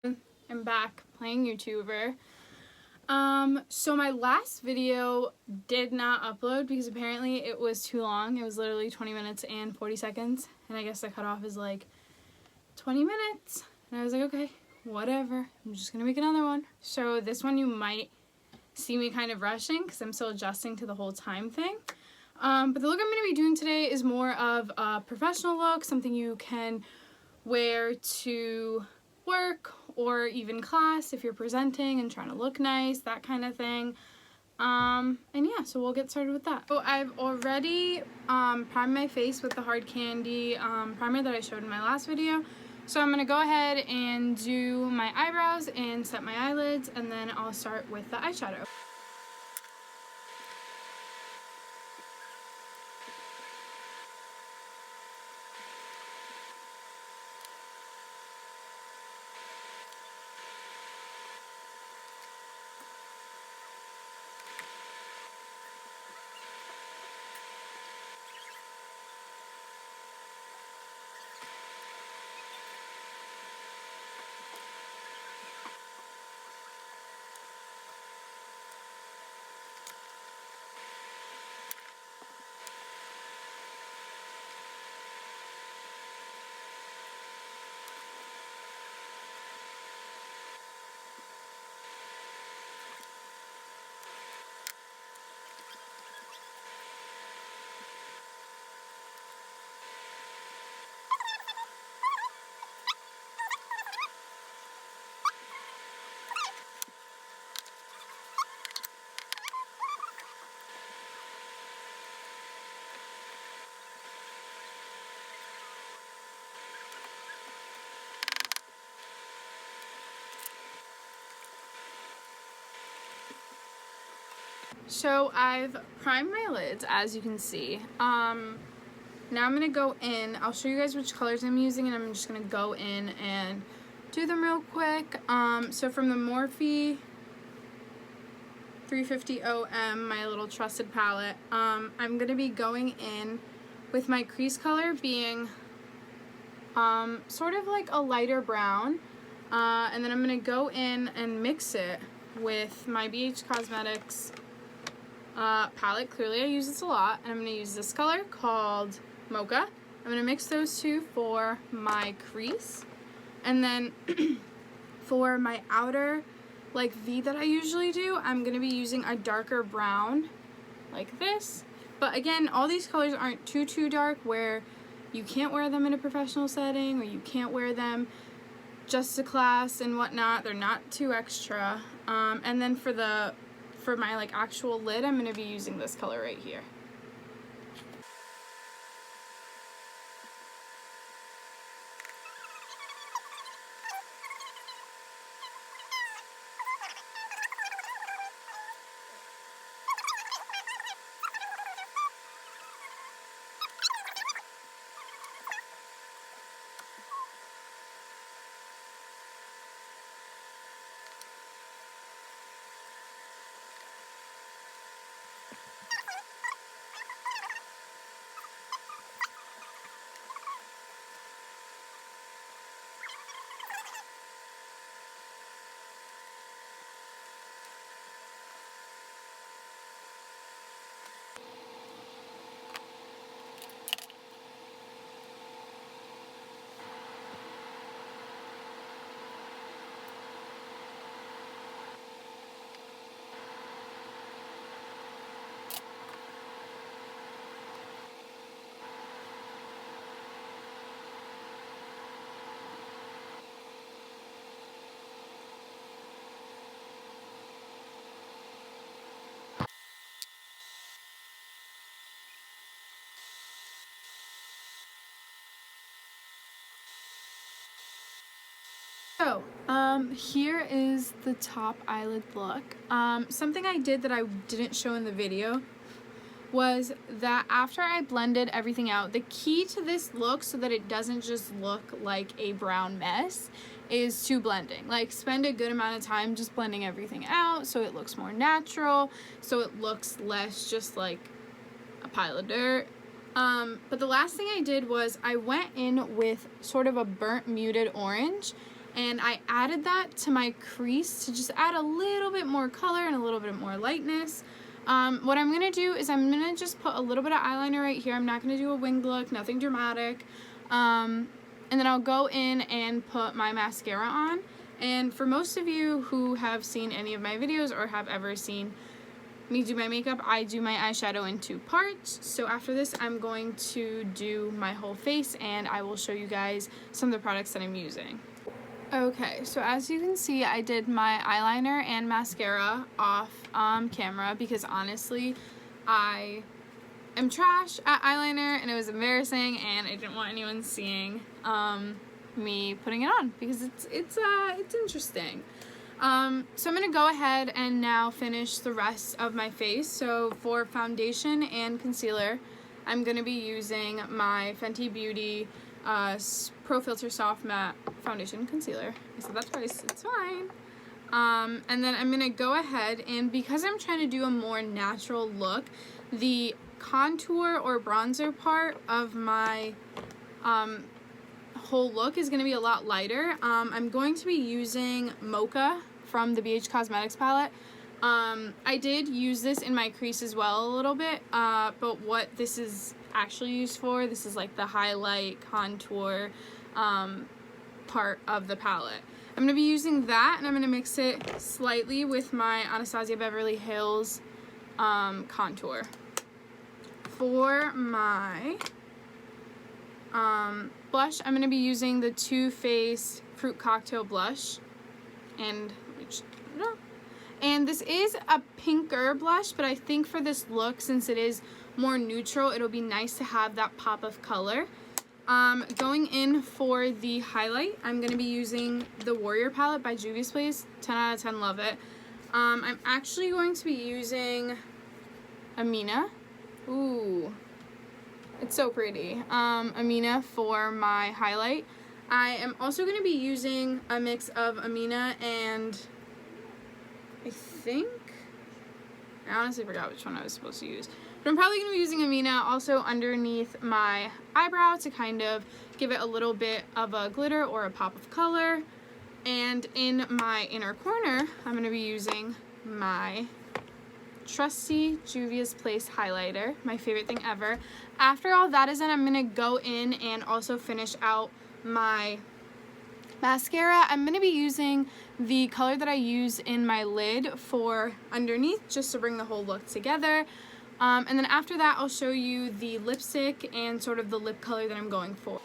I'm back playing YouTuber. So my last video did not upload because apparently it was too long. It was literally 20 minutes and 40 seconds. And I guess the cutoff is like 20 minutes. And I was like, okay, whatever. I'm just gonna make another one. So this one you might see me kind of rushing because I'm still adjusting to the whole time thing. But the look I'm gonna be doing today is more of a professional look, something you can wear to work or even class if you're presenting and trying to look nice, that kind of thing. And yeah, so we'll get started with that. So I've already primed my face with the Hard Candy primer that I showed in my last video. So I'm gonna go ahead and do my eyebrows and set my eyelids, and then I'll start with the eyeshadow. So I've primed my lids, as you can see. Now I'm gonna go in. I'll show you guys which colors I'm using, and I'm just gonna go in and do them real quick. So from the Morphe 350 OM, my little trusted palette, I'm gonna be going in with my crease color being sort of like a lighter brown, and then I'm gonna go in and mix it with my BH Cosmetics palette. Clearly I use this a lot, and I'm going to use this color called Mocha. I'm going to mix those two for my crease, and then for my outer like V that I usually do, I'm going to be using a darker brown like this. But again, all these colors aren't too dark where you can't wear them in a professional setting, or you can't wear them just to class and whatnot. They're not too extra. And then for my like actual lid, I'm going to be using this color right here. So, here is the top eyelid look. Something I did that I didn't show in the video was that after I blended everything out, the key to this look, so that it doesn't just look like a brown mess, is to blending. Like, spend a good amount of time just blending everything out so it looks more natural, so it looks less just like a pile of dirt. But the last thing I did was I went in with sort of a burnt muted orange, and I added that to my crease to just add a little bit more color and a little bit more lightness. What I'm going to do is I'm going to just put a little bit of eyeliner right here. I'm not going to do a winged look, nothing dramatic. And then I'll go in and put my mascara on. And for most of you who have seen any of my videos or have ever seen me do my makeup, I do my eyeshadow in 2 parts. So after this, I'm going to do my whole face and I will show you guys some of the products that I'm using. Okay, so as you can see, I did my eyeliner and mascara off camera because honestly, I am trash at eyeliner and it was embarrassing and I didn't want anyone seeing me putting it on because it's interesting. So I'm going to go ahead and now finish the rest of my face. So for foundation and concealer, I'm going to be using my Fenty Beauty Pro Filter Soft Matte Foundation and Concealer. I said that twice, it's fine. And then I'm going to go ahead and because I'm trying to do a more natural look, the contour or bronzer part of my whole look is going to be a lot lighter. I'm going to be using Mocha from the BH Cosmetics palette. I did use this in my crease as well a little bit, but what this is actually used for, this is like the highlight contour part of the palette. I'm going to be using that and I'm going to mix it slightly with my Anastasia Beverly Hills contour. For my blush, I'm going to be using the Too Faced Fruit Cocktail Blush. And this is a pinker blush, but I think for this look, since it is more neutral, it'll be nice to have that pop of color. Going in for the highlight, I'm going to be using the Warrior palette by Juvia's Place. 10 out of 10, love it. I'm actually going to be using Amina. Ooh, it's so pretty. Amina for my highlight. I am also going to be using a mix of Amina and I honestly forgot which one I was supposed to use. But I'm probably going to be using Amina also underneath my eyebrow to kind of give it a little bit of a glitter or a pop of color. And in my inner corner, I'm going to be using my trusty Juvia's Place highlighter, my favorite thing ever. After all that is done, I'm going to go in and also finish out my mascara. I'm going to be using the color that I use in my lid for underneath just to bring the whole look together. And then after that, I'll show you the lipstick and sort of the lip color that I'm going for.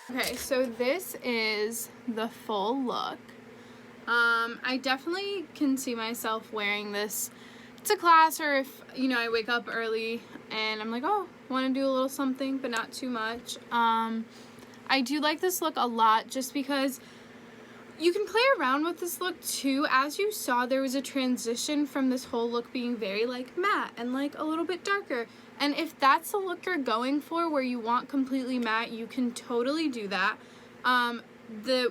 Okay, so this is the full look. I definitely can see myself wearing this to class, or if, you know, I wake up early and I'm like, oh, want to do a little something, but not too much. I do like this look a lot just because you can play around with this look too. As you saw, there was a transition from this whole look being very like matte and like a little bit darker. And if that's the look you're going for, where you want completely matte, you can totally do that.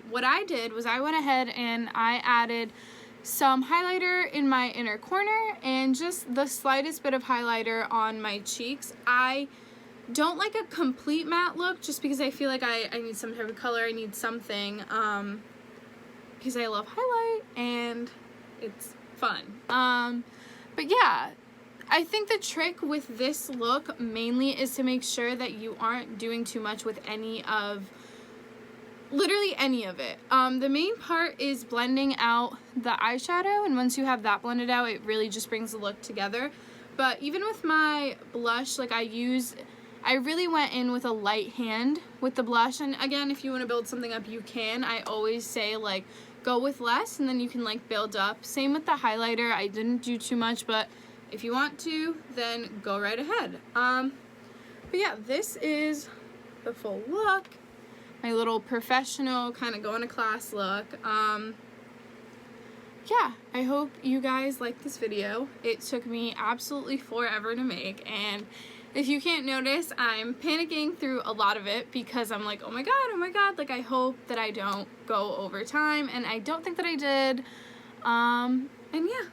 What I did was I went ahead and I added some highlighter in my inner corner and just the slightest bit of highlighter on my cheeks. I don't like a complete matte look just because I feel like I need some type of color. I need something because I love highlight and it's fun. But yeah, I think the trick with this look mainly is to make sure that you aren't doing too much with literally any of it. The main part is blending out the eyeshadow, and once you have that blended out, it really just brings the look together. But even with my blush, like I really went in with a light hand with the blush, and again, if you want to build something up, you can. I always say like go with less and then you can like build up. Same with the highlighter. I didn't do too much, but if you want to, then go right ahead. But yeah, this is the full look. My little professional kind of going to class look. Yeah, I hope you guys like this video. It took me absolutely forever to make, and if you can't notice, I'm panicking through a lot of it because I'm like, oh my god, like I hope that I don't go over time, and I don't think that I did. And yeah.